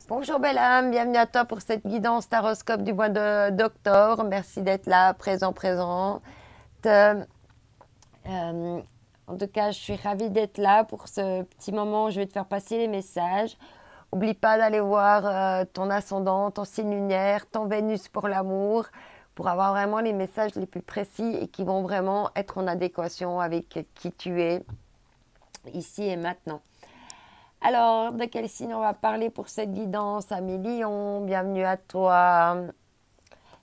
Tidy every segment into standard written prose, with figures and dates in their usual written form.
Bonjour belle âme, bienvenue à toi pour cette guidance taroscope du mois d'octobre. Merci d'être là, présent. Euh, en tout cas, je suis ravie d'être là pour ce petit moment où je vais te faire passer les messages. N'oublie pas d'aller voir ton ascendant, ton signe lunaire, ton Vénus pour l'amour, pour avoir vraiment les messages les plus précis et qui vont vraiment être en adéquation avec qui tu es ici et maintenant. Alors, de quel signe on va parler pour cette guidance, ami Lion? Bienvenue à toi.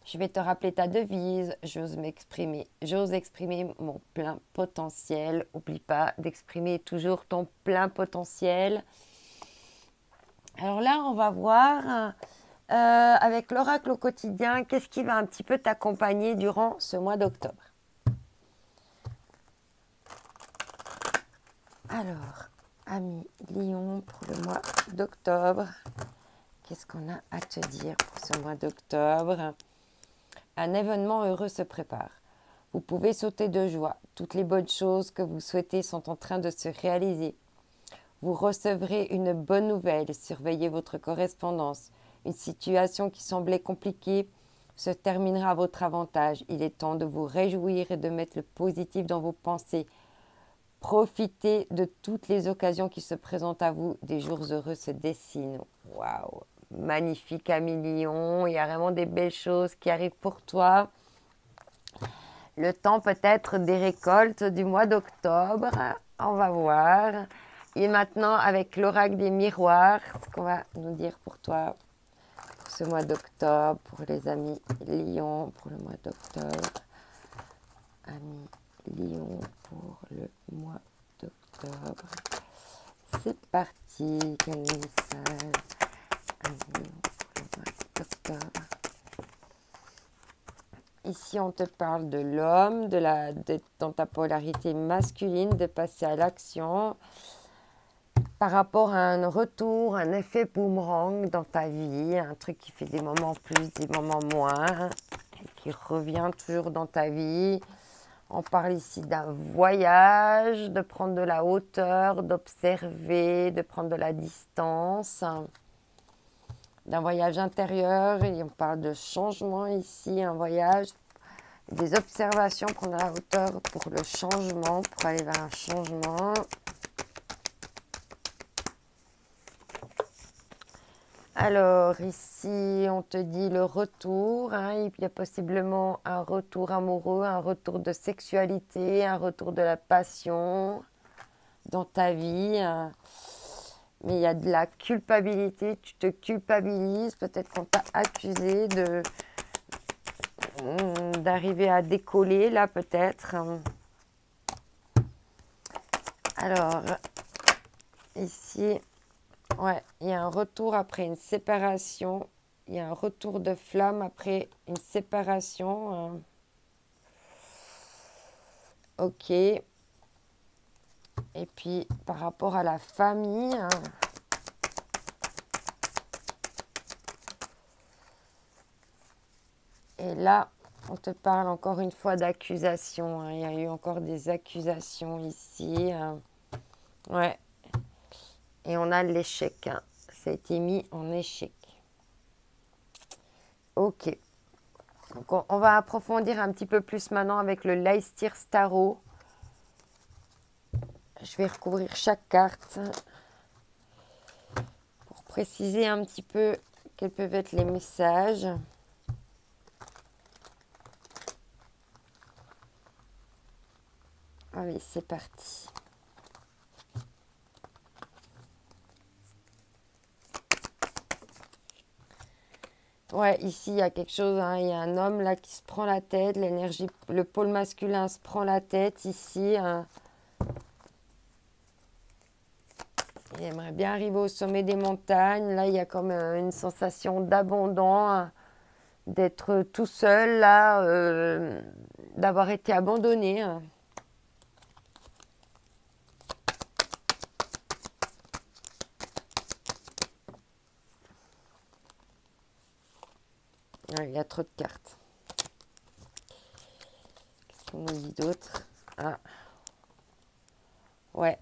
Je vais te rappeler ta devise. J'ose m'exprimer. J'ose exprimer mon plein potentiel. N'oublie pas d'exprimer toujours ton plein potentiel. Alors là, on va voir avec l'oracle au quotidien, qu'est-ce qui va un petit peu t'accompagner durant ce mois d'octobre. Alors, ami Lion, pour le mois d'octobre, qu'est-ce qu'on a à te dire pour ce mois d'octobre? Un événement heureux se prépare. Vous pouvez sauter de joie. Toutes les bonnes choses que vous souhaitez sont en train de se réaliser. Vous recevrez une bonne nouvelle. Surveillez votre correspondance. Une situation qui semblait compliquée se terminera à votre avantage. Il est temps de vous réjouir et de mettre le positif dans vos pensées. Profitez de toutes les occasions qui se présentent à vous. Des jours heureux se dessinent. Waouh! Magnifique ami Lion. Il y a vraiment des belles choses qui arrivent pour toi. Le temps peut-être des récoltes du mois d'octobre. On va voir. Et maintenant, avec l'oracle des miroirs, ce qu'on va nous dire pour toi pour ce mois d'octobre, pour les amis Lion, pour le mois d'octobre. Amis Lion pour le mois d'octobre. C'est parti. Quel message? Amis Lion pour le mois d'octobre. Ici, on te parle de l'homme, d'être dans ta polarité masculine, de passer à l'action par rapport à un retour, un effet boomerang dans ta vie, un truc qui fait des moments plus, des moments moins, qui revient toujours dans ta vie. On parle ici d'un voyage, de prendre de la hauteur, d'observer, de prendre de la distance, d'un voyage intérieur, et on parle de changement ici, un voyage, des observations, prendre de la hauteur pour le changement, pour aller vers un changement. Alors ici, on te dit le retour, il y a possiblement un retour amoureux, un retour de sexualité, un retour de la passion dans ta vie. Mais il y a de la culpabilité, tu te culpabilises, peut-être qu'on t'a accusé d'arriver à décoller là peut-être. Alors, ici, ouais, il y a un retour après une séparation. Il y a un retour de flamme après une séparation. Ok. Et puis, par rapport à la famille, et là, on te parle encore une fois d'accusation. Il y a eu encore des accusations ici. Ouais. Et on a l'échec. Ça a été mis en échec. Ok. Donc on va approfondir un petit peu plus maintenant avec le Leicester Tarot. Je vais recouvrir chaque carte pour préciser un petit peu quels peuvent être les messages. Allez, c'est parti. Ouais, ici, il y a quelque chose, il y a un homme là qui se prend la tête, l'énergie, le pôle masculin se prend la tête ici. Il aimerait bien arriver au sommet des montagnes. Là, il y a comme une sensation d'abandon, d'être tout seul là, d'avoir été abandonné. Ouais, il y a trop de cartes. On nous dit d'autres. Ah. Ouais.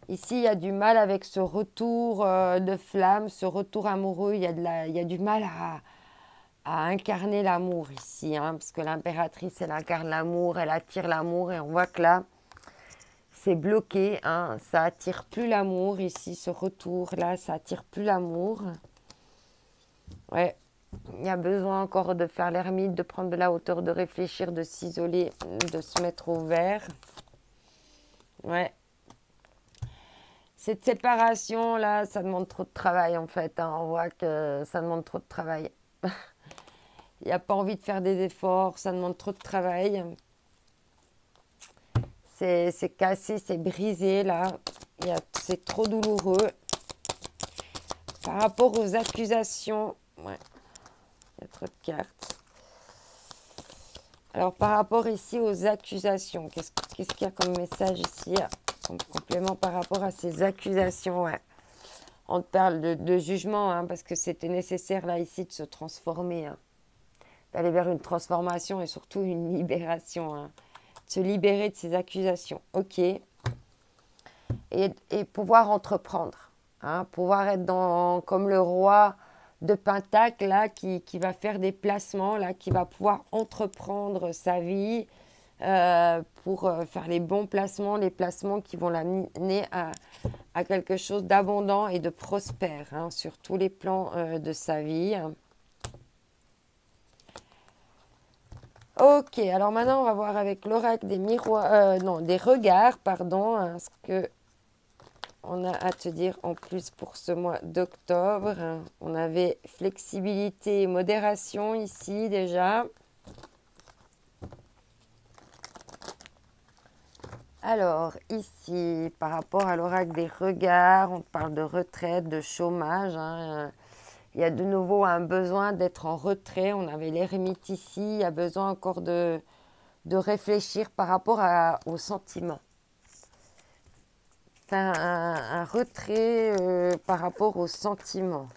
Ici, il y a du mal avec ce retour de flamme, ce retour amoureux. Il y a du mal à incarner l'amour ici, hein, parce que l'impératrice, elle incarne l'amour, elle attire l'amour, et on voit que là, c'est bloqué, hein, ça attire plus l'amour ici, ce retour-là, ça attire plus l'amour. Ouais, il y a besoin encore de faire l'ermite, de prendre de la hauteur, de réfléchir, de s'isoler, de se mettre au vert. Ouais. Cette séparation-là, ça demande trop de travail en fait, hein. On voit que ça demande trop de travail. Il n'y a pas envie de faire des efforts, ça demande trop de travail. C'est cassé, c'est brisé là. C'est trop douloureux. Par rapport aux accusations, ouais, il y a trop de cartes. Alors par rapport ici aux accusations, qu'est-ce qu'il y a comme message ici, comme complément par rapport à ces accusations, ouais. On te parle de jugement, hein, parce que c'était nécessaire là ici de se transformer, hein, d'aller vers une transformation et surtout une libération, hein, de se libérer de ces accusations, ok, et pouvoir entreprendre, hein, pouvoir être comme le roi de Pentacle là qui va faire des placements là, qui va pouvoir entreprendre sa vie pour faire les bons placements, les placements qui vont l'amener à quelque chose d'abondant et de prospère, hein, sur tous les plans de sa vie. Ok, alors maintenant on va voir avec l'oracle des miroirs, non, des regards, pardon, hein, ce que on a à te dire en plus pour ce mois d'octobre. On avait flexibilité et modération ici déjà. Alors ici, par rapport à l'oracle des regards, on parle de retraite, de chômage, hein. Il y a de nouveau un besoin d'être en retrait. On avait l'ermite ici. Il y a besoin encore de réfléchir par rapport aux sentiments. C'est un retrait par rapport aux sentiments.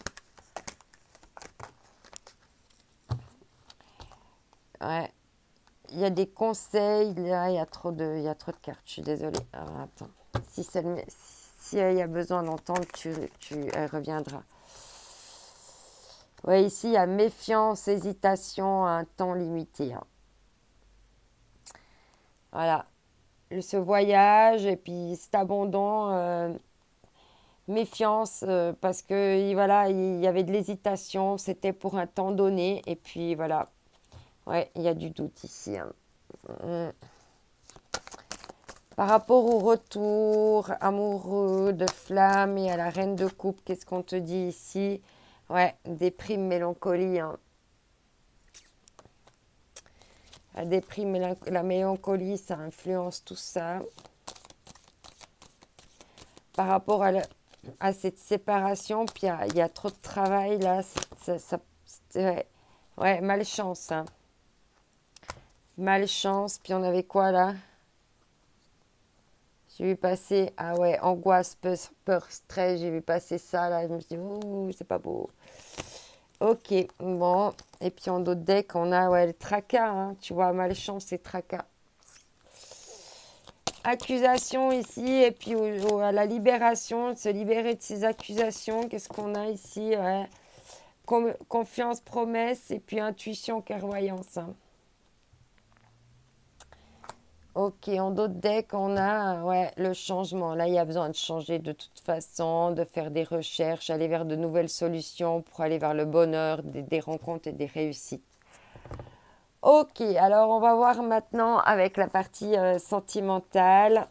Ouais. Il y a des conseils. Là, il y a trop de cartes. Je suis désolée. Alors, attends. Si il y a besoin d'entendre, elle reviendra. Ouais, ici, il y a méfiance, hésitation, un temps limité, hein. Voilà. Ce voyage et puis cet abandon, méfiance, parce que voilà, il y avait de l'hésitation, c'était pour un temps donné, et puis voilà. Ouais, il y a du doute ici, hein. Par rapport au retour amoureux de flamme et à la reine de coupe, qu'est-ce qu'on te dit ici? Ouais, déprime, mélancolie, hein. La déprime, la mélancolie, ça influence tout ça. Par rapport à cette séparation, puis il y a trop de travail là. Ouais, malchance, hein. Malchance, puis on avait quoi là? J'ai vu passer, ah ouais, angoisse, peur, stress, j'ai vu passer ça là. Je me suis dit, ouh, c'est pas beau. Ok, bon. Et puis en d'autres decks, on a ouais, le tracas, hein. Tu vois, malchance et tracas. Accusation ici, et puis à la libération, de se libérer de ces accusations. Qu'est-ce qu'on a ici? Ouais. Confiance, promesse, et puis intuition, clairvoyance, hein. Ok, en d'autres decks, on a ouais, le changement. Là, il y a besoin de changer de toute façon, de faire des recherches, aller vers de nouvelles solutions pour aller vers le bonheur, des rencontres et des réussites. Ok, alors on va voir maintenant avec la partie sentimentale.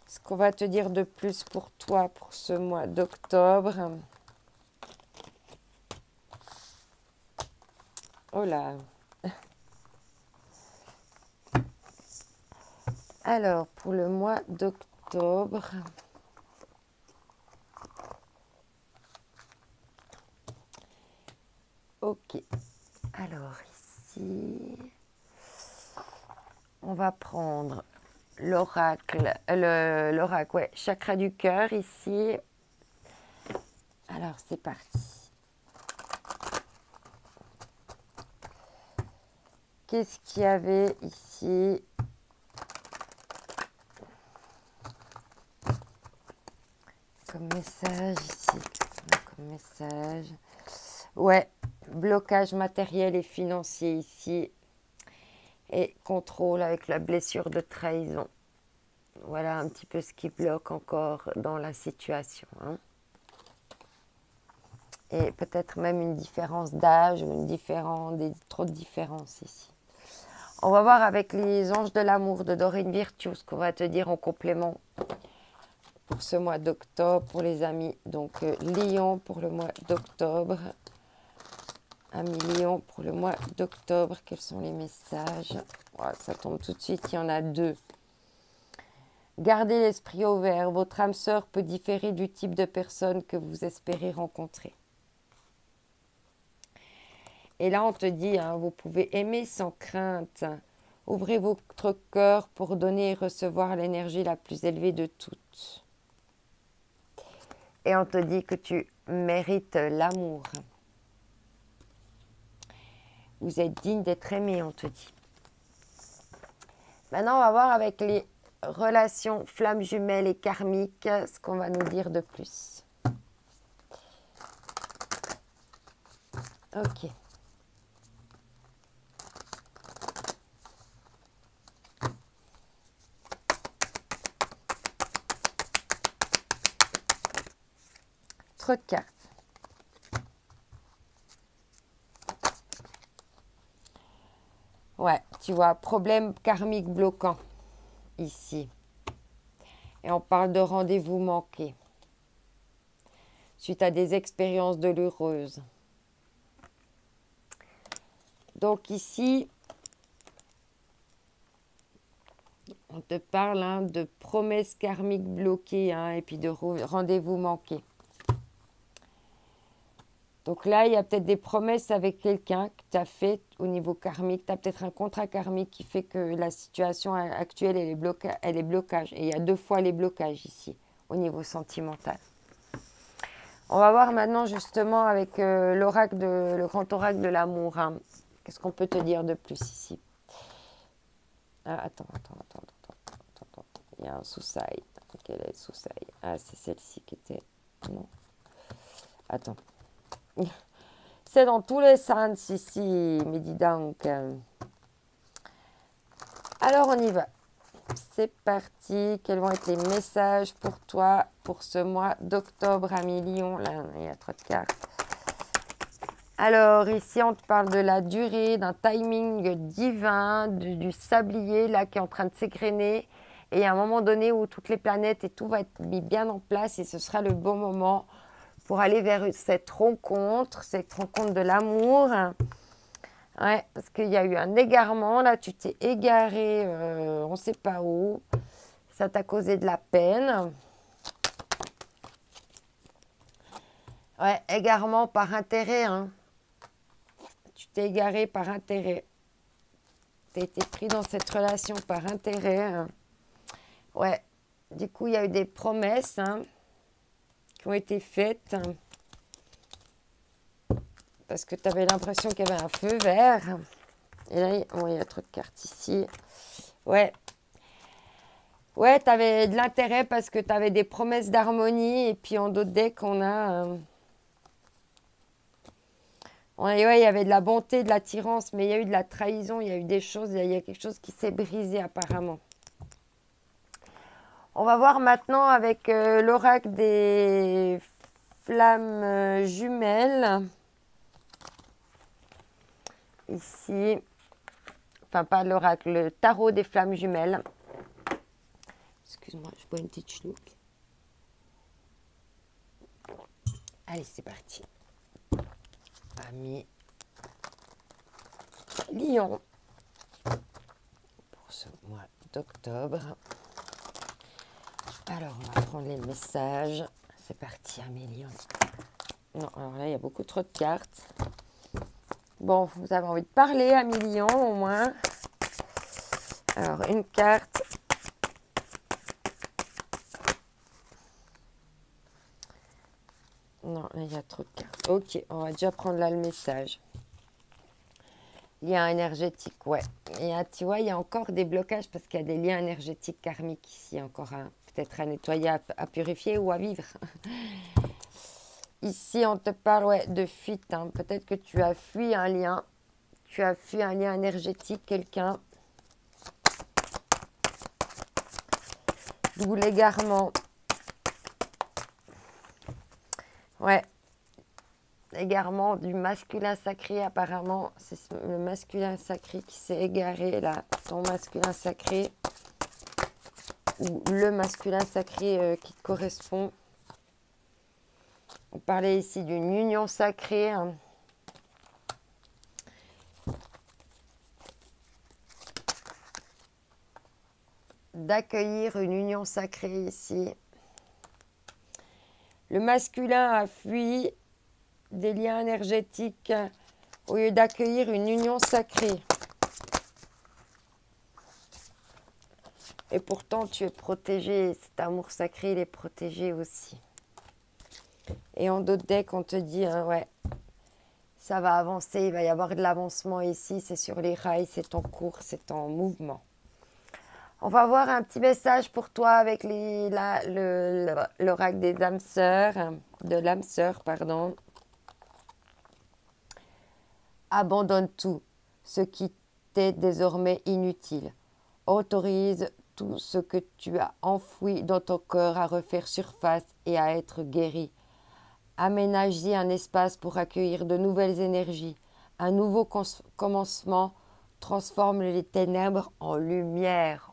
Ce qu'on va te dire de plus pour toi pour ce mois d'octobre. Oh là. Alors, pour le mois d'octobre, ok. Alors, ici, on va prendre l'oracle, ouais, chakra du cœur ici. Alors, c'est parti. Qu'est-ce qu'il y avait ici? comme message ici? Qu'est-ce qu'on a comme message? Ouais, blocage matériel et financier ici. Et contrôle avec la blessure de trahison. Voilà un petit peu ce qui bloque encore dans la situation. Hein. Et peut-être même une différence d'âge, trop de différences ici. On va voir avec les anges de l'amour de Doreen Virtue ce qu'on va te dire en complément pour ce mois d'octobre pour les amis. Donc Lion pour le mois d'octobre. Amis Lion pour le mois d'octobre. Quels sont les messages? Ouais, ça tombe tout de suite, il y en a 2. Gardez l'esprit ouvert. Votre âme sœur peut différer du type de personne que vous espérez rencontrer. Et là, on te dit, hein, vous pouvez aimer sans crainte. Ouvrez votre cœur pour donner et recevoir l'énergie la plus élevée de toutes. Et on te dit que tu mérites l'amour. Vous êtes digne d'être aimé, on te dit. Maintenant, on va voir avec les relations flammes jumelles et karmiques ce qu'on va nous dire de plus. Ok. Trop de cartes. Ouais, tu vois, problème karmique bloquant ici. Et on parle de rendez-vous manqué. Suite à des expériences douloureuses. Donc ici, on te parle hein, de promesses karmiques bloquées hein, et puis de rendez-vous manqués. Donc là, il y a peut-être des promesses avec quelqu'un que tu as fait au niveau karmique. Tu as peut-être un contrat karmique qui fait que la situation actuelle, elle est blocage. Et il y a 2 fois les blocages ici, au niveau sentimental. On va voir maintenant justement avec le grand oracle de l'amour. Hein. Qu'est-ce qu'on peut te dire de plus ici? Ah, attends. Il y a un sous-sail. Quel est le sous-sail? Ah, c'est celle-ci qui était... Non. Attends. C'est dans tous les sens ici, mais dis donc. Alors, on y va. C'est parti. Quels vont être les messages pour toi pour ce mois d'octobre, ami Lion? Là, il y a trop de cartes. Alors, ici, on te parle de la durée, d'un timing divin, du sablier, là, qui est en train de s'égrener. Et il y a un moment donné où toutes les planètes et tout va être mis bien en place et ce sera le bon moment pour aller vers cette rencontre de l'amour. Ouais, parce qu'il y a eu un égarement, là, tu t'es égaré, on ne sait pas où. Ça t'a causé de la peine. Ouais, égarement par intérêt, hein. Tu t'es égaré par intérêt. Tu as été pris dans cette relation par intérêt. Hein. Ouais, du coup, il y a eu des promesses, hein, qui ont été faites. Hein, parce que tu avais l'impression qu'il y avait un feu vert. Et là, il y a trop de cartes ici. Ouais. Ouais, tu avais de l'intérêt parce que tu avais des promesses d'harmonie. Et puis en d'autres decks, on a... ouais, il y avait de la bonté, de l'attirance, mais il y a eu de la trahison, il y a eu des choses, il y a quelque chose qui s'est brisé apparemment. On va voir maintenant avec l'oracle des flammes jumelles. Ici, enfin pas l'oracle, le tarot des flammes jumelles. Excuse-moi, je bois une petite chlouque. Allez, c'est parti. Ami Lion pour ce mois d'octobre. Alors, on va prendre les messages. C'est parti, ami Lion. Non, alors là, il y a beaucoup trop de cartes. Bon, vous avez envie de parler, ami Lion, au moins. Alors, une carte. Non, là, il y a trop de cartes. Ok, on va déjà prendre là le message. Lien énergétique, ouais. Et tu vois, il y a encore des blocages parce qu'il y a des liens énergétiques karmiques ici, encore un. peut-être à nettoyer, à purifier ou à vivre. Ici, on te parle ouais, de fuite. Hein. Peut-être que tu as fui un lien. Tu as fui un lien énergétique, quelqu'un. D'où l'égarement. Ouais. L'égarement du masculin sacré, apparemment. C'est le masculin sacré qui s'est égaré, là. Ton masculin sacré. Ou le masculin sacré qui te correspond. On parlait ici d'une union sacrée. Hein. D'accueillir une union sacrée ici. Le masculin a fui des liens énergétiques au lieu d'accueillir une union sacrée. Et pourtant, tu es protégé. Cet amour sacré, il est protégé aussi. Et en d'autres decks, on te dit, hein, ouais, ça va avancer, il va y avoir de l'avancement ici. C'est sur les rails, c'est en cours, c'est en mouvement. On va voir un petit message pour toi avec l'oracle des âmes sœurs, de l'âme sœur, pardon. Abandonne tout, ce qui t'est désormais inutile. Autorise tout ce que tu as enfoui dans ton cœur à refaire surface et à être guéri. Aménage-y un espace pour accueillir de nouvelles énergies. Un nouveau commencement transforme les ténèbres en lumière.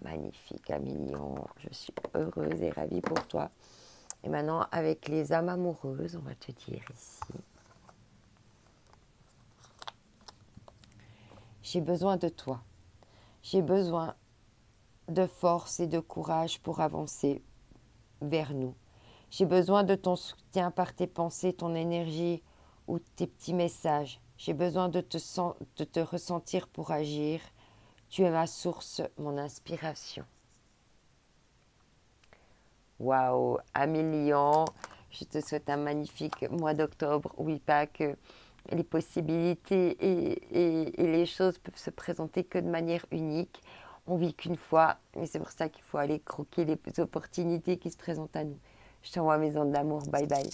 Magnifique, Amilion. Je suis heureuse et ravie pour toi. Et maintenant, avec les âmes amoureuses, on va te dire ici. J'ai besoin de toi. J'ai besoin de force et de courage pour avancer vers nous. J'ai besoin de ton soutien par tes pensées, ton énergie ou tes petits messages. J'ai besoin de te ressentir pour agir. Tu es ma source, mon inspiration. Waouh, Amilion, je te souhaite un magnifique mois d'octobre. N'oublie pas que les possibilités et les choses peuvent se présenter que de manière unique. On vit qu'une fois, et c'est pour ça qu'il faut aller croquer les opportunités qui se présentent à nous. Je t'envoie mes ondes d'amour. Bye bye.